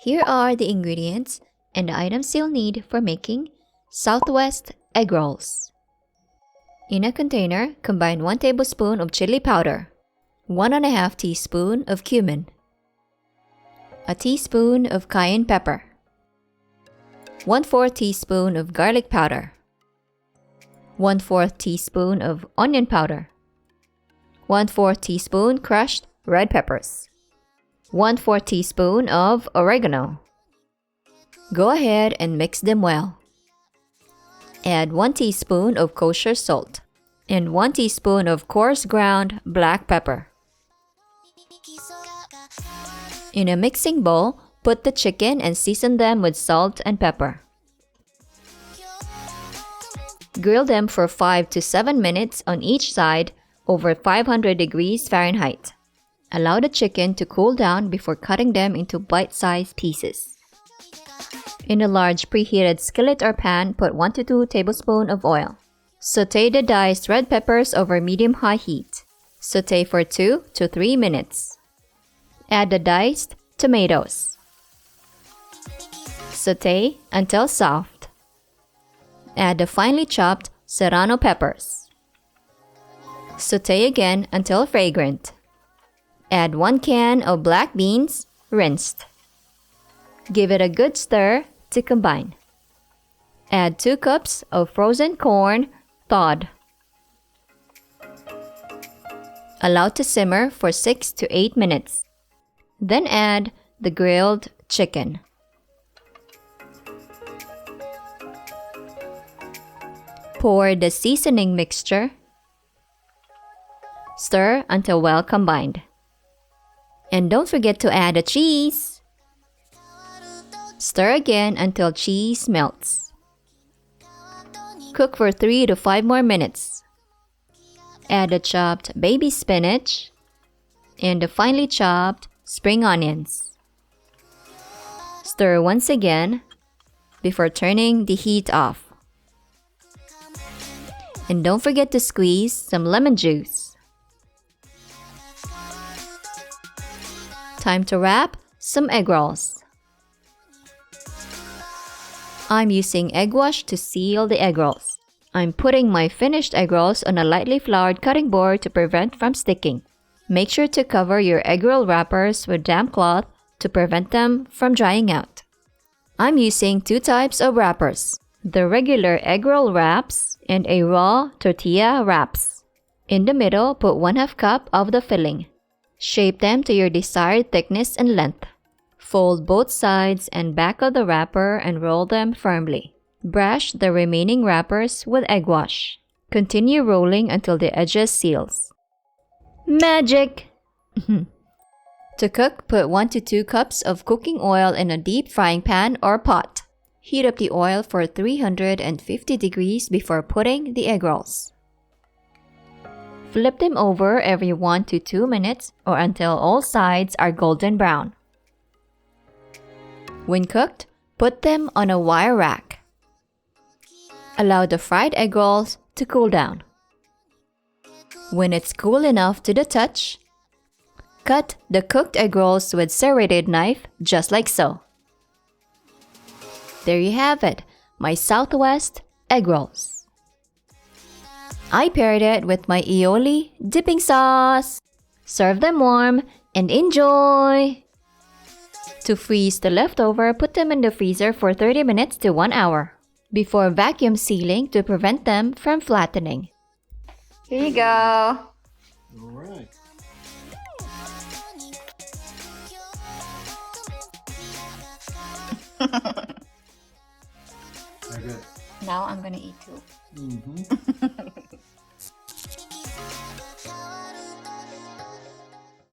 Here are the ingredients and the items you'll need for making Southwest egg rolls. In a container, combine 1 tablespoon of chili powder, 1½ teaspoon of cumin, a teaspoon of cayenne pepper, 1/4 teaspoon of garlic powder, 1/4 teaspoon of onion powder, 1/4 teaspoon crushed red peppers, 1/4 teaspoon of oregano. Go ahead and mix them well. Add 1 teaspoon of kosher salt and 1 teaspoon of coarse ground black pepper. In a mixing bowl, put the chicken and season them with salt and pepper. Grill them for 5 to 7 minutes on each side over 500 degrees Fahrenheit. Allow the chicken to cool down before cutting them into bite-sized pieces. In a large preheated skillet or pan, put 1 to 2 tablespoons of oil. Sauté the diced red peppers over medium-high heat. Sauté for 2 to 3 minutes. Add the diced tomatoes. Sauté until soft. Add the finely chopped Serrano peppers. Sauté again until fragrant. Add 1 can of black beans, rinsed. Give it a good stir to combine. Add 2 cups of frozen corn, thawed. Allow to simmer for 6 to 8 minutes. Then add the grilled chicken. Pour the seasoning mixture. Stir until well combined. And don't forget to add the cheese. Stir again until cheese melts. Cook for 3 to 5 more minutes. Add the chopped baby spinach and the finely chopped spring onions. Stir once again before turning the heat off. And don't forget to squeeze some lemon juice. Time to wrap some egg rolls. I'm using egg wash to seal the egg rolls. I'm putting my finished egg rolls on a lightly floured cutting board to prevent from sticking. Make sure to cover your egg roll wrappers with damp cloth to prevent them from drying out. I'm using 2 types of wrappers, the regular egg roll wraps and a raw tortilla wraps. In the middle, put 1/2 cup of the filling. Shape them to your desired thickness and length. Fold both sides and back of the wrapper and roll them firmly. Brush the remaining wrappers with egg wash. Continue rolling until the edges seals. Magic! To cook, put 1 to 2 cups of cooking oil in a deep frying pan or pot. Heat up the oil for 350 degrees before putting the egg rolls. Flip them over every 1 to 2 minutes or until all sides are golden brown. When cooked, put them on a wire rack. Allow the fried egg rolls to cool down. When it's cool enough to the touch, cut the cooked egg rolls with serrated knife just like so. There you have it, my Southwest egg rolls. I paired it with my aioli dipping sauce. Serve them warm and enjoy! To freeze the leftover, put them in the freezer for 30 minutes to 1 hour before vacuum sealing to prevent them from flattening. Here you go. All right. Very good. Now I'm gonna eat too. Mm-hmm.